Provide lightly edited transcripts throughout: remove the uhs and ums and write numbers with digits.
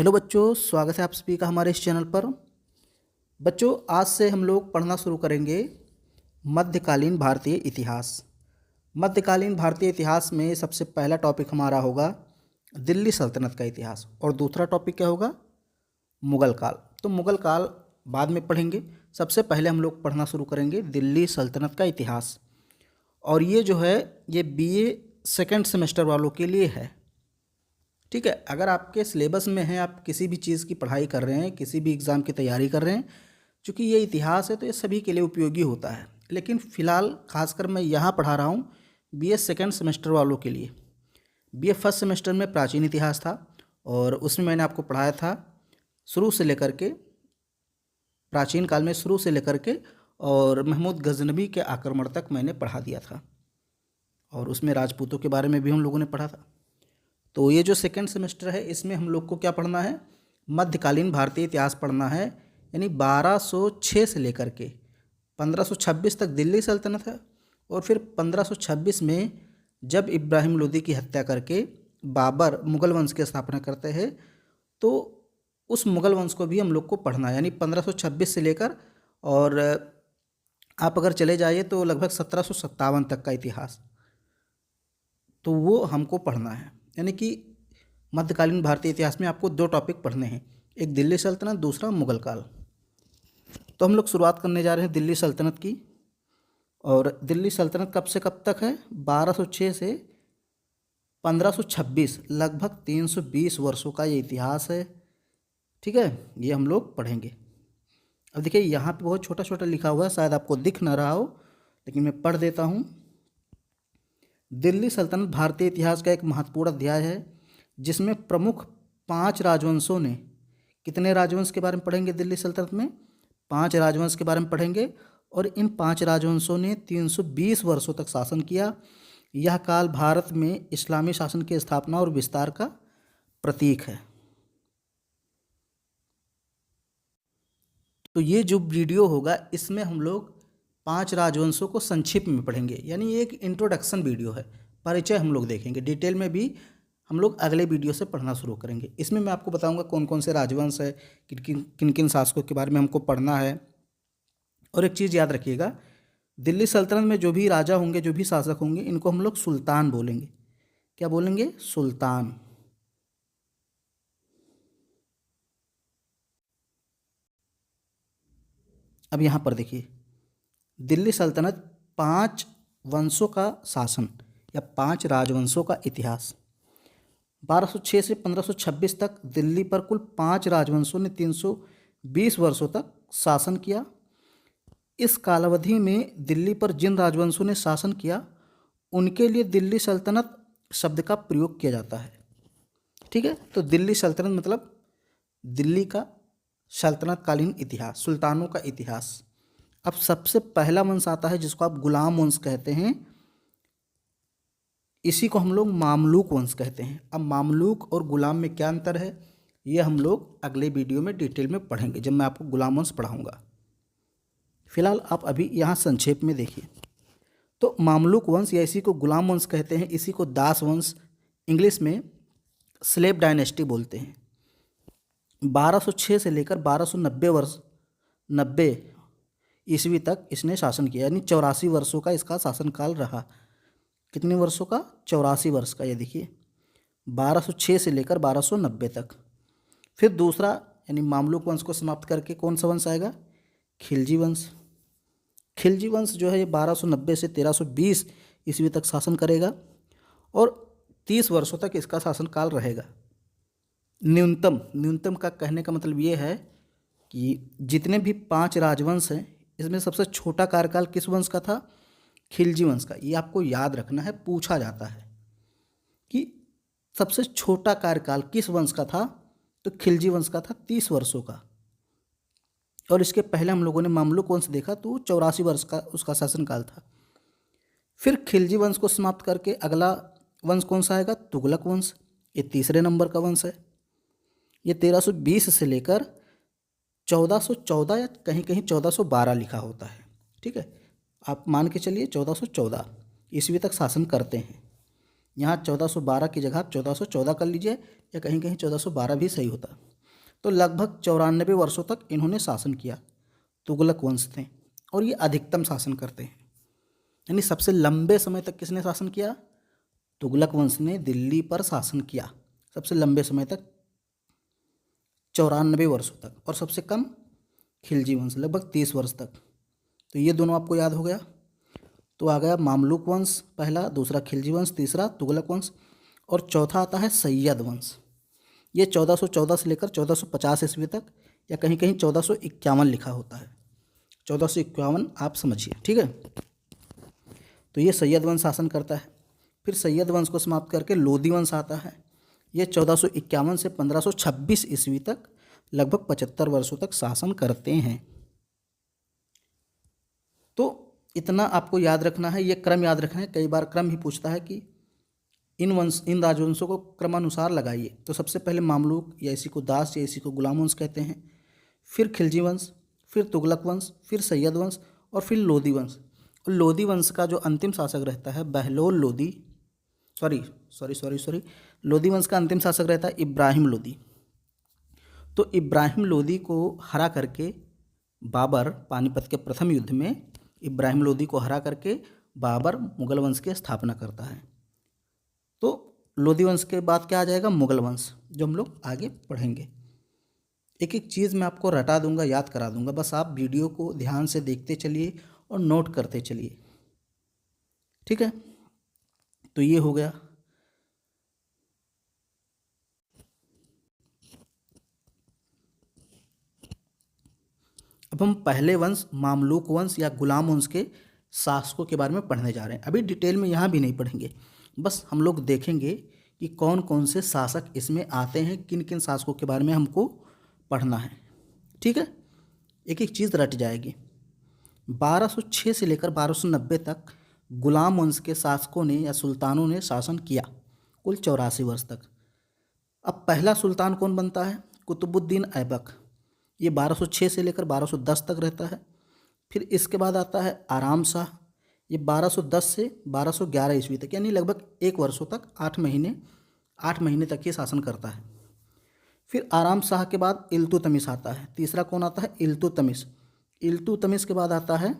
Hello बच्चों, स्वागत है आप सभी का हमारे इस चैनल पर। बच्चों, आज से हम लोग पढ़ना शुरू करेंगे मध्यकालीन भारतीय इतिहास। मध्यकालीन भारतीय इतिहास में सबसे पहला टॉपिक हमारा होगा दिल्ली सल्तनत का इतिहास और दूसरा टॉपिक क्या होगा, मुग़ल काल। तो मुग़ल काल बाद में पढ़ेंगे, सबसे पहले हम लोग पढ़ना शुरू करेंगे दिल्ली सल्तनत का इतिहास। और ये जो है ये बीए सेकेंड सेमेस्टर वालों के लिए है, ठीक है। अगर आपके सिलेबस में है, आप किसी भी चीज़ की पढ़ाई कर रहे हैं, किसी भी एग्ज़ाम की तैयारी कर रहे हैं, चूँकि ये इतिहास है तो ये सभी के लिए उपयोगी होता है। लेकिन फ़िलहाल खासकर मैं यहाँ पढ़ा रहा हूँ बीए सेकेंड सेमेस्टर वालों के लिए। बीए फर्स्ट सेमेस्टर में प्राचीन इतिहास था और उसमें मैंने आपको पढ़ाया था शुरू से लेकर के, प्राचीन काल में शुरू से लेकर के और महमूद गजनवी के आक्रमण तक मैंने पढ़ा दिया था। और उसमें राजपूतों के बारे में भी हम लोगों ने पढ़ा था। तो ये जो सेकेंड सेमेस्टर है इसमें हम लोग को क्या पढ़ना है, मध्यकालीन भारतीय इतिहास पढ़ना है। यानी 1206 से लेकर के 1526 तक दिल्ली सल्तनत है और फिर 1526 में जब इब्राहिम लोदी की हत्या करके बाबर मुग़ल वंश की स्थापना करते हैं तो उस मुग़ल वंश को भी हम लोग को पढ़ना है। यानी 1526 से लेकर और आप अगर चले जाइए तो लगभग 1757 तक का इतिहास, तो वो हमको पढ़ना है। यानी कि मध्यकालीन भारतीय इतिहास में आपको दो टॉपिक पढ़ने हैं, एक दिल्ली सल्तनत, दूसरा मुग़ल काल। तो हम लोग शुरुआत करने जा रहे हैं दिल्ली सल्तनत की। और दिल्ली सल्तनत कब से कब तक है, 1206 से 1526, लगभग 320 वर्षों का ये इतिहास है, ठीक है। ये हम लोग पढ़ेंगे। अब देखिए यहाँ पे बहुत छोटा छोटा लिखा हुआ है, शायद आपको दिख ना रहा हो, लेकिन मैं पढ़ देता हूँ। दिल्ली सल्तनत भारतीय इतिहास का एक महत्वपूर्ण अध्याय है जिसमें प्रमुख 5 राजवंशों ने, कितने राजवंश के बारे में पढ़ेंगे दिल्ली सल्तनत में, 5 राजवंश के बारे में पढ़ेंगे। और इन 5 राजवंशों ने 320 वर्षों तक शासन किया। यह काल भारत में इस्लामी शासन की स्थापना और विस्तार का प्रतीक है। तो ये जो वीडियो होगा इसमें हम लोग 5 राजवंशों को संक्षिप्त में पढ़ेंगे, यानी एक इंट्रोडक्शन वीडियो है, परिचय हम लोग देखेंगे। डिटेल में भी हम लोग अगले वीडियो से पढ़ना शुरू करेंगे। इसमें मैं आपको बताऊंगा कौन कौन से राजवंश है, किन किन शासकों के बारे में हमको पढ़ना है। और एक चीज़ याद रखिएगा, दिल्ली सल्तनत में जो भी राजा होंगे, जो भी शासक होंगे, इनको हम लोग सुल्तान बोलेंगे। क्या बोलेंगे, सुल्तान। अब यहाँ पर देखिए, दिल्ली सल्तनत 5 वंशों का शासन या 5 राजवंशों का इतिहास। 1206 से 1526 तक दिल्ली पर कुल 5 राजवंशों ने 320 वर्षों तक शासन किया। इस कालावधि में दिल्ली पर जिन राजवंशों ने शासन किया उनके लिए दिल्ली सल्तनत शब्द का प्रयोग किया जाता है, ठीक है। तो दिल्ली सल्तनत मतलब दिल्ली का सल्तनत कालीन इतिहास, सुल्तानों का इतिहास। अब सबसे पहला वंश आता है जिसको आप गुलाम वंश कहते हैं, इसी को हम लोग मामलूक वंश कहते हैं। अब मामलूक और गुलाम में क्या अंतर है, ये हम लोग अगले वीडियो में डिटेल में पढ़ेंगे जब मैं आपको गुलाम वंश पढ़ाऊँगा। फिलहाल आप अभी यहाँ संक्षेप में देखिए। तो मामलूक वंश या इसी को गुलाम वंश कहते हैं, इसी को दास वंश, इंग्लिश में स्लेव डायनेस्टी बोलते हैं। 1206 से लेकर 1290 ईस्वी तक इसने शासन किया, यानी 84 वर्षों का इसका शासनकाल रहा। कितने वर्षों का, 84 वर्ष का। ये देखिए 1206 से लेकर 1290 तक। फिर दूसरा यानी मामलूक वंश को समाप्त करके कौन सा वंश आएगा, खिलजी वंश। खिलजी वंश जो है ये 1290 से 1320 ईस्वी तक शासन करेगा और 30 वर्षों तक इसका शासनकाल रहेगा। न्यूनतम का कहने का मतलब ये है कि जितने भी 5 राजवंश हैं इसमें सबसे छोटा कार्यकाल किस वंश का था, खिलजी वंश का। ये आपको याद रखना है, पूछा जाता है कि सबसे छोटा कार्यकाल किस वंश का था, तो खिलजी वंश का था 30 वर्षों का। और इसके पहले हम लोगों ने मामलूक वंश देखा तो 84 वर्ष का उसका शासनकाल था। फिर खिलजी वंश को समाप्त करके अगला वंश कौन सा आएगा, तुगलक वंश। ये तीसरे नंबर का वंश है। ये 1320 से लेकर 1414 या कहीं कहीं 1412 लिखा होता है, ठीक है। आप मान के चलिए 1414 ईस्वी तक शासन करते हैं। यहाँ 1412 की जगह आप 1414 कर लीजिए या कहीं कहीं 1412 भी सही होता। तो लगभग 94 वर्षों तक इन्होंने शासन किया। तुगलक वंश थे और ये अधिकतम शासन करते हैं, यानी सबसे लंबे समय तक किसने शासन किया? तुगलक वंश ने दिल्ली पर शासन किया सबसे लंबे समय तक, 94 वर्षों तक। और सबसे कम खिलजी वंश लगभग 30 वर्ष तक। तो ये दोनों आपको याद हो गया। तो आ गया मामलुक वंश पहला, दूसरा खिलजी वंश, तीसरा तुगलक वंश और चौथा आता है सैयद वंश। ये 1414 से लेकर 1450 ईस्वी तक, या कहीं कहीं 1451 लिखा होता है, 1451 आप समझिए, ठीक है। तो ये सैयद वंश शासन करता है। फिर सैयद वंश को समाप्त करके लोदी वंश आता है। ये 1451 से 1526 ईस्वी तक लगभग 75 वर्षों तक शासन करते हैं। तो इतना आपको याद रखना है, ये क्रम याद रखना है। कई बार क्रम ही पूछता है कि इन राजवंशों को क्रमानुसार लगाइए। तो सबसे पहले मामलुक, या इसी को दास या इसी को गुलाम वंश कहते हैं, फिर खिलजी वंश, फिर तुगलक वंश, फिर सैयद वंश और फिर लोदी वंश। और लोदी वंश का जो अंतिम शासक रहता है बहलोल लोदी, सॉरी, लोदी वंश का अंतिम शासक रहता है इब्राहिम लोदी। तो इब्राहिम लोदी को हरा करके बाबर, पानीपत के प्रथम युद्ध में इब्राहिम लोदी को हरा करके बाबर मुगल वंश की स्थापना करता है। तो लोदी वंश के बाद क्या आ जाएगा? मुगल वंश, जो हम लोग आगे पढ़ेंगे। एक एक चीज़ मैं आपको रटा दूंगा, याद करा दूंगा, बस आप वीडियो को ध्यान से देखते चलिए और नोट करते चलिए, ठीक है। तो ये हो गया। अब हम पहले वंश मामलुक वंश या गुलाम वंश के शासकों के बारे में पढ़ने जा रहे हैं। अभी डिटेल में यहाँ भी नहीं पढ़ेंगे, बस हम लोग देखेंगे कि कौन कौन से शासक इसमें आते हैं, किन किन शासकों के बारे में हमको पढ़ना है, ठीक है। एक एक चीज़ रट जाएगी। 1206 से लेकर 1290 तक गुलाम वंश के शासकों ने या सुल्तानों ने शासन किया, कुल 84 वर्ष तक। अब पहला सुल्तान कौन बनता है? कुतुबुद्दीन ऐबक। ये 1206 से लेकर 1210 तक रहता है। फिर इसके बाद आता है आराम शाह। ये 1210 से 1211 ईस्वी तक, यानी लगभग 1 वर्षों तक, 8 महीने तक ये शासन करता है। फिर आराम शाह के बाद इल्तुतमिश आता है। तीसरा कौन आता है? इल्तुतमिश। इल्तुतमिश के बाद आता है,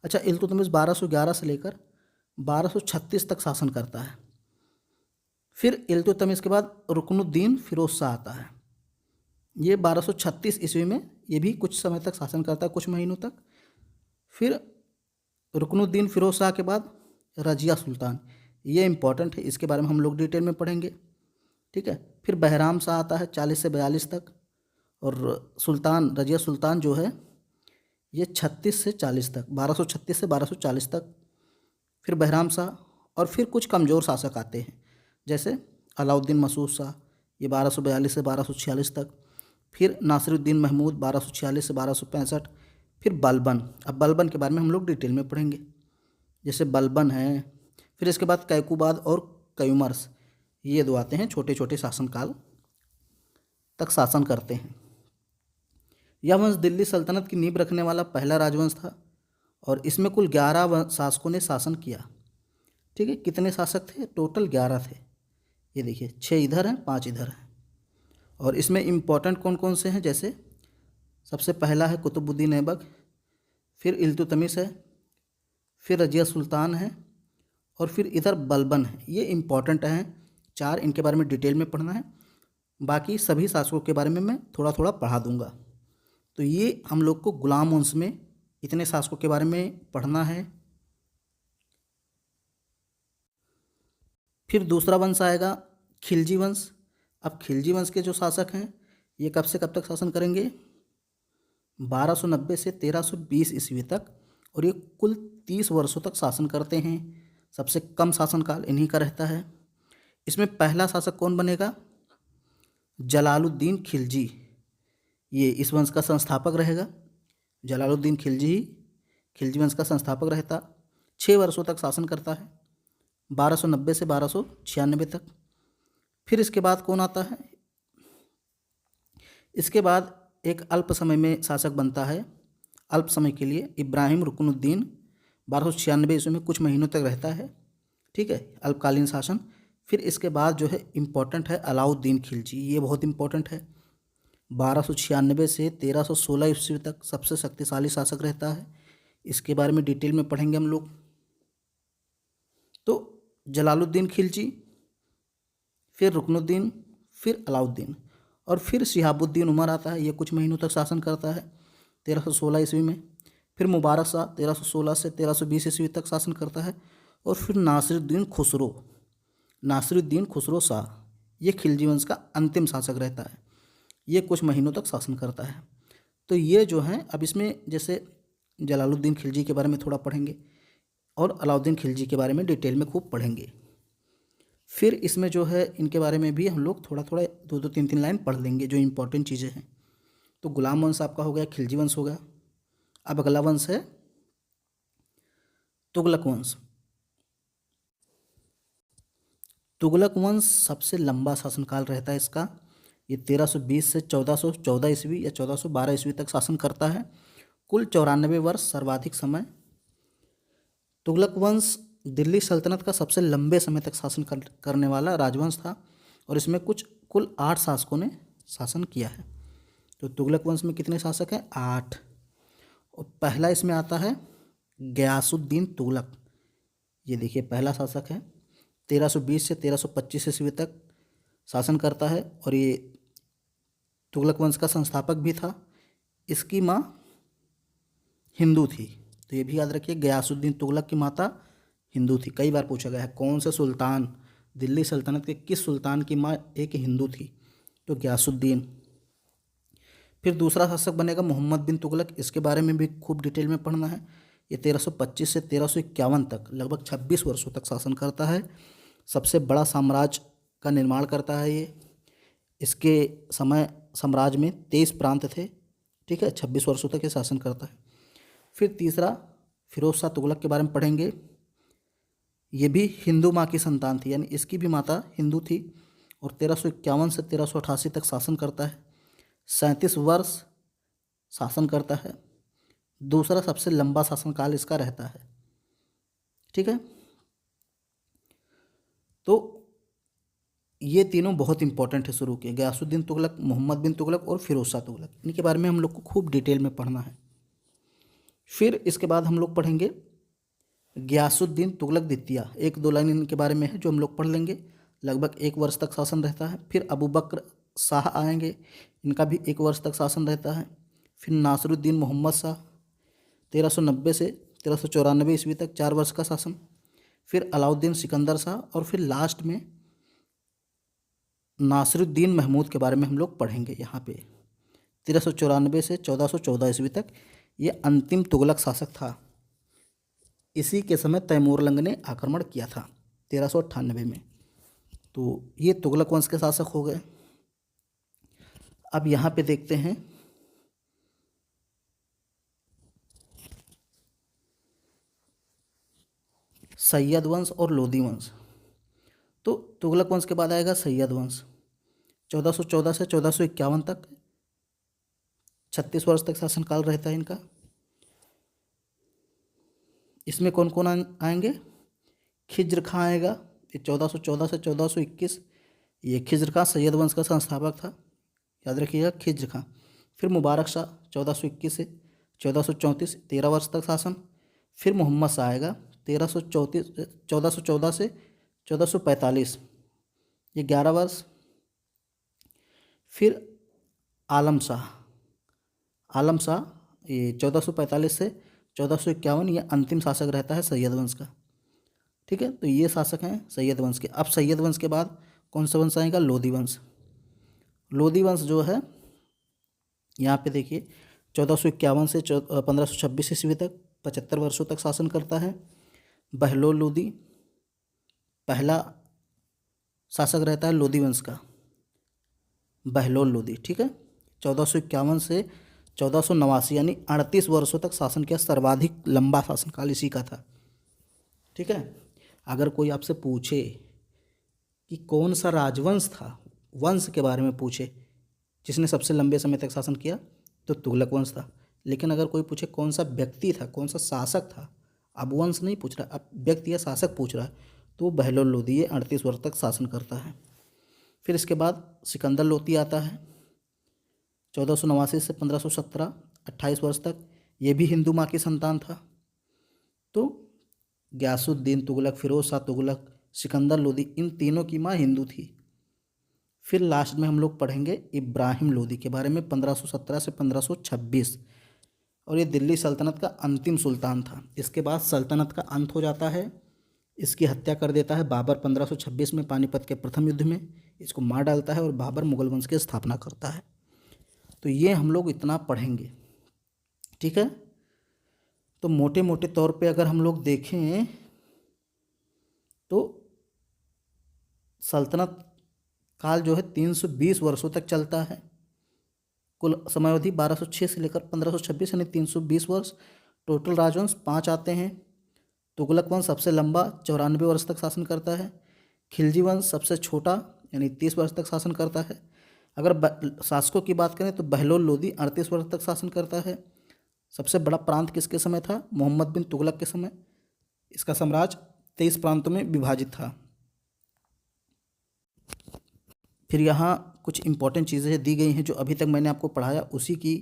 अच्छा, इल्तुतमिश 1211 से लेकर 1236 तक शासन करता है। फिर इल्तुतमिश के बाद रुकनुद्दीन फिरोज शाह आता है। ये 1236 ईस्वी में, ये भी कुछ समय तक शासन करता है, कुछ महीनों तक। फिर रुकनुद्दीन फिरोज शाह के बाद रजिया सुल्तान, ये इंपॉर्टेंट है, इसके बारे में हम लोग डिटेल में पढ़ेंगे, ठीक है। फिर बहराम शाह आता है 40 से 42 तक, और सुल्तान रजिया सुल्तान जो है ये 36 से 40 तक, 1236 से 1240 तक। फिर बहराम शाह, और फिर कुछ कमज़ोर शासक आते हैं, जैसे अलाउद्दीन मसूद शाह, ये 1242 से 1246 तक। फिर नासिरुद्दीन महमूद 1246 से 1265। फिर बलबन, अब बलबन के बारे में हम लोग डिटेल में पढ़ेंगे, जैसे बलबन है। फिर इसके बाद कैकुबाद और कयुमर्स, ये दो आते हैं, छोटे छोटे शासनकाल तक शासन करते हैं। यह वंश दिल्ली सल्तनत की नींव रखने वाला पहला राजवंश था और इसमें कुल 11 शासकों ने शासन किया, ठीक है। कितने शासक थे? टोटल 11 थे। ये देखिए, 6 इधर हैं, 5 इधर हैं। और इसमें इम्पॉर्टेंट कौन कौन से हैं? जैसे सबसे पहला है कुतुबुद्दीन ऐबक, फिर इल्तुतमिश है, फिर रजिया सुल्तान है, और फिर इधर बलबन है। ये इम्पॉर्टेंट हैं 4, इनके बारे में डिटेल में पढ़ना है। बाकी सभी शासकों के बारे में मैं थोड़ा थोड़ा पढ़ा दूंगा। तो ये हम लोग को गुलाम वंश में इतने शासकों के बारे में पढ़ना है। फिर दूसरा वंश आएगा खिलजी वंश। अब खिलजी वंश के जो शासक हैं ये कब से कब तक शासन करेंगे? 1290 से 1320 ईस्वी तक, और ये कुल 30 वर्षों तक शासन करते हैं। सबसे कम शासनकाल इन्हीं का रहता है। इसमें पहला शासक कौन बनेगा? जलालुद्दीन खिलजी, ये इस वंश का संस्थापक रहेगा। जलालुद्दीन खिलजी ही खिलजी वंश का संस्थापक रहता। 6 वर्षों तक शासन करता है, 1290 से 1296 तक। फिर इसके बाद कौन आता है? इसके बाद एक अल्प समय में शासक बनता है, अल्प समय के लिए, इब्राहिम रुकनुद्दीन। 1296 ईस्वी में कुछ महीनों तक रहता है, ठीक है, अल्पकालीन शासन। फिर इसके बाद जो है इम्पोर्टेंट है अलाउद्दीन खिलजी, ये बहुत इम्पोर्टेंट है। 1296 से 1316 ईस्वी तक सबसे शक्तिशाली शासक रहता है। इसके बारे में डिटेल में पढ़ेंगे हम लोग। तो जलालुद्दीन खिलजी, फिर रुकनुद्दीन, फिर अलाउद्दीन और फिर शिहाबुद्दीन उमर आता है। ये कुछ महीनों तक शासन करता है 1316 ईस्वी में। फिर मुबारक शाह 1316 से 1320 ईस्वी तक शासन करता है। और फिर नासिरुद्दीन खुसरो शाह, ये खिलजी वंश का अंतिम शासक रहता है। ये कुछ महीनों तक शासन करता है। तो ये जो हैं, अब इसमें जैसे जलालुद्दीन खिलजी के बारे में थोड़ा पढ़ेंगे और अलाउद्दीन खिलजी के बारे में डिटेल में खूब पढ़ेंगे। फिर इसमें जो है इनके बारे में भी हम लोग थोड़ा थोड़ा 2-2, 3-3 लाइन पढ़ लेंगे जो इंपॉर्टेंट चीज़ें हैं। तो गुलाम वंश आपका हो गया, खिलजी वंश हो गया। अब अगला वंश है तुगलक वंश। तुगलक वंश सबसे लंबा शासनकाल रहता है इसका। ये 1320 से 1414 ईस्वी या 1412 ईस्वी तक शासन करता है। कुल 94 वर्ष सर्वाधिक समय। तुगलक वंश दिल्ली सल्तनत का सबसे लंबे समय तक शासन करने वाला राजवंश था और इसमें कुल 8 शासकों ने शासन किया है। तो तुगलक वंश में कितने शासक हैं? 8। और पहला इसमें आता है गयासुद्दीन तुगलक। ये देखिए पहला शासक है, 1320 से 1325 ईस्वी तक शासन करता है और ये तुगलक वंश का संस्थापक भी था। इसकी माँ हिंदू थी, तो ये भी याद रखिए, गयासुद्दीन तुगलक की माता हिंदू थी। कई बार पूछा गया है कौन से सुल्तान, दिल्ली सल्तनत के किस सुल्तान की माँ एक हिंदू थी? तो गयासुद्दीन। फिर दूसरा शासक बनेगा मोहम्मद बिन तुगलक। इसके बारे में भी खूब डिटेल में पढ़ना है। ये 1325 से 1351 तक लगभग 26 वर्षों तक शासन करता है। सबसे बड़ा साम्राज्य का निर्माण करता है ये। इसके समय साम्राज्य में 23 प्रांत थे। ठीक है, 26 वर्षों तक ये शासन करता है। फिर तीसरा फिरोज शाह तुगलक के बारे में पढ़ेंगे। ये भी हिंदू माँ की संतान थी, यानी इसकी भी माता हिंदू थी और 1351 से 1388 तक शासन करता है। 37 वर्ष शासन करता है। दूसरा सबसे लंबा शासनकाल इसका रहता है। ठीक है, तो ये तीनों बहुत इंपॉर्टेंट है शुरू के, गयासुद्दीन तुगलक, मोहम्मद बिन तुगलक और फिरोज शाह तुगलक। इनके बारे में हम लोग को खूब डिटेल में पढ़ना है। फिर इसके बाद हम लोग पढ़ेंगे गयासुद्दीन तुगलक द्वितीय। 1-2 लाइन इनके बारे में है जो हम लोग पढ़ लेंगे। लगभग 1 वर्ष तक शासन रहता है। फिर अबू बकर शाह आएंगे, इनका भी 1 वर्ष तक शासन रहता है। फिर नासिरुद्दीन मोहम्मद शाह 1390 से 1394 ईस्वी तक 4 वर्ष का शासन। फिर अलाउद्दीन सिकंदर शाह और फिर लास्ट में नासिरुद्दीन महमूद के बारे में हम लोग पढ़ेंगे यहाँ पे। 1394 से 1414 ईस्वी तक ये अंतिम तुगलक शासक था। इसी के समय तैमूरलंग ने आक्रमण किया था 1398 में। तो ये तुगलक वंश के शासक हो गए। अब यहाँ पे देखते हैं सैयद वंश और लोदी वंश। तो तुगलक वंश के बाद आएगा सैयद वंश। 1414 से 1451 तक 36 वर्ष तक शासनकाल रहता है इनका। इसमें कौन कौन आएंगे? खिज्र खां आएगा, ये 1414 से 1421। ये खिज्र खां सैयद वंश का संस्थापक था, याद रखिएगा, खिज्र खां। फिर मुबारक शाह 1421 से 1434, 13 वर्ष तक शासन। फिर मोहम्मद शाह आएगा 1414 से 1445, ये 11 वर्ष। फिर आलम शाह ये 1445 से 1451, ये अंतिम शासक रहता है सैयद वंश का। ठीक है, तो ये शासक हैं सैयद वंश के। अब सैयद वंश के बाद कौन सा वंश आएगा? लोदी वंश। लोदी वंश जो है यहाँ पे देखिए 1451 से 1526 ईस्वी तक 75 वर्षों तक शासन करता है। बहलोल लोदी पहला शासक रहता है लोदी वंश का, बहलोल लोदी। ठीक है, 1451 से 1489 यानी 38 वर्षों तक शासन किया। सर्वाधिक लंबा शासनकाल इसी का था। ठीक है, अगर कोई आपसे पूछे कि कौन सा राजवंश था, वंश के बारे में पूछे जिसने सबसे लंबे समय तक शासन किया, तो तुगलक वंश था। लेकिन अगर कोई पूछे कौन सा व्यक्ति था, कौन सा शासक था, अब वंश नहीं पूछ रहा, अब व्यक्ति या शासक पूछ रहा है, तो बहलोल लोदी ये 38 वर्ष तक शासन करता है। फिर इसके बाद सिकंदर लोदी आता है 1489 से 1517, 28 वर्ष तक ये भी हिंदू माँ की संतान था। तो गयासुद्दीन तुगलक, फिरोज शाह तुगलक, सिकंदर लोदी, इन तीनों की माँ हिंदू थी। फिर लास्ट में हम लोग पढ़ेंगे इब्राहिम लोदी के बारे में, 1517 से 1526, और ये दिल्ली सल्तनत का अंतिम सुल्तान था। इसके बाद सल्तनत का अंत हो जाता है, इसकी हत्या कर देता है बाबर 1526 में पानीपत के प्रथम युद्ध में, इसको मार डालता है और बाबर मुगल वंश की स्थापना करता है। तो ये हम लोग इतना पढ़ेंगे, ठीक है। तो मोटे मोटे तौर पे अगर हम लोग देखें तो सल्तनत काल जो है 320 वर्षों तक चलता है। कुल समयावधि 1206 से लेकर 1526 यानी 320 वर्ष। टोटल राजवंश 5 आते हैं। तुगलक वंश सबसे लंबा 94 वर्ष तक शासन करता है। खिलजी वंश सबसे छोटा यानी 30 वर्ष तक शासन करता है। अगर शासकों की बात करें तो बहलोल लोदी 38 वर्ष तक शासन करता है। सबसे बड़ा प्रांत किसके समय था? मोहम्मद बिन तुगलक के समय। इसका साम्राज्य 23 प्रांतों में विभाजित था। फिर यहाँ कुछ इंपॉर्टेंट चीज़ें दी गई हैं जो अभी तक मैंने आपको पढ़ाया, उसी की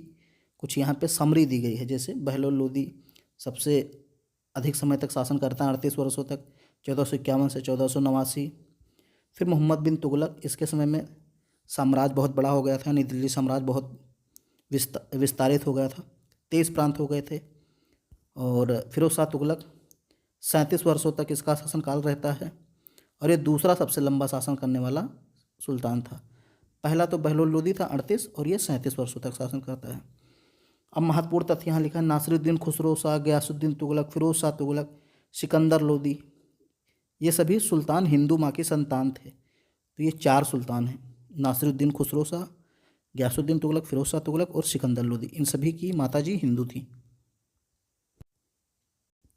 कुछ यहाँ पे समरी दी गई है। जैसे बहलोल लोदी सबसे अधिक समय तक शासन करता है, 38 वर्षों तक, 1451 से 1489। फिर मोहम्मद बिन तुगलक, इसके समय में साम्राज्य बहुत बड़ा हो गया था, यानी दिल्ली साम्राज्य बहुत विस्तारित हो गया था, 23 प्रांत हो गए थे। और फिरोज शाह तुगलक 37 वर्षों तक इसका शासनकाल रहता है, और ये दूसरा सबसे लंबा शासन करने वाला सुल्तान था। पहला तो बहलोल लोदी था 38, और ये 37 वर्षों तक शासन करता है। अब महत्वपूर्ण तथ्य यहाँ लिखा है, नासिरुद्दीन खुसरो शाह, गयासुद्दीन तुगलक, फिरोज शाह तुगलक, सिकंदर लोदी, ये सभी सुल्तान हिंदू माँ की संतान थे। तो ये 4 सुल्तान हैं, नासिरुद्दीन खुसरो शाह, गयासुद्दीन तुगलक, फिरोज शाह तुगलक और सिकंदर लोदी। इन सभी की माताजी हिंदू थी।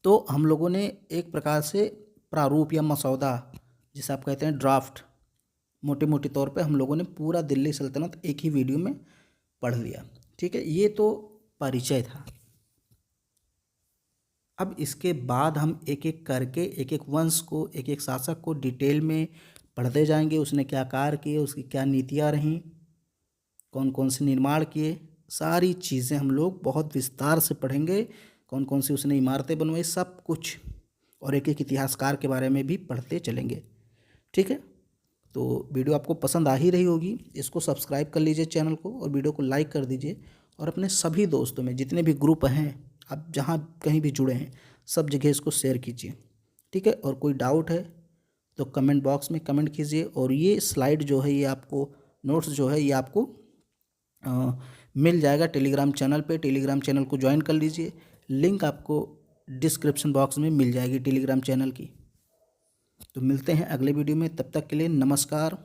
तो हम लोगों ने एक प्रकार से प्रारूप या मसौदा, जिसे आप कहते हैं ड्राफ्ट, मोटे मोटे तौर पे हम लोगों ने पूरा दिल्ली सल्तनत एक ही वीडियो में पढ़ लिया, ठीक है। ये तो परिचय था। अब इसके बाद हम एक एक करके एक एक वंश को, एक एक शासक को डिटेल में पढ़ते जाएंगे। उसने क्या कार्य किए, उसकी क्या नीतियाँ रहीं, कौन कौन से निर्माण किए, सारी चीज़ें हम लोग बहुत विस्तार से पढ़ेंगे। कौन कौन सी उसने इमारतें बनवाई, सब कुछ, और एक एक इतिहासकार के बारे में भी पढ़ते चलेंगे, ठीक है। तो वीडियो आपको पसंद आ ही रही होगी। इसको सब्सक्राइब कर लीजिए चैनल को, और वीडियो को लाइक कर दीजिए, और अपने सभी दोस्तों में, जितने भी ग्रुप हैं, आप जहाँ कहीं भी जुड़े हैं, सब जगह इसको शेयर कीजिए, ठीक है। और कोई डाउट है तो कमेंट बॉक्स में कमेंट कीजिए। और ये स्लाइड जो है, ये आपको नोट्स जो है, ये आपको मिल जाएगा टेलीग्राम चैनल पे। टेलीग्राम चैनल को ज्वाइन कर लीजिए, लिंक आपको डिस्क्रिप्शन बॉक्स में मिल जाएगी टेलीग्राम चैनल की। तो मिलते हैं अगले वीडियो में, तब तक के लिए नमस्कार।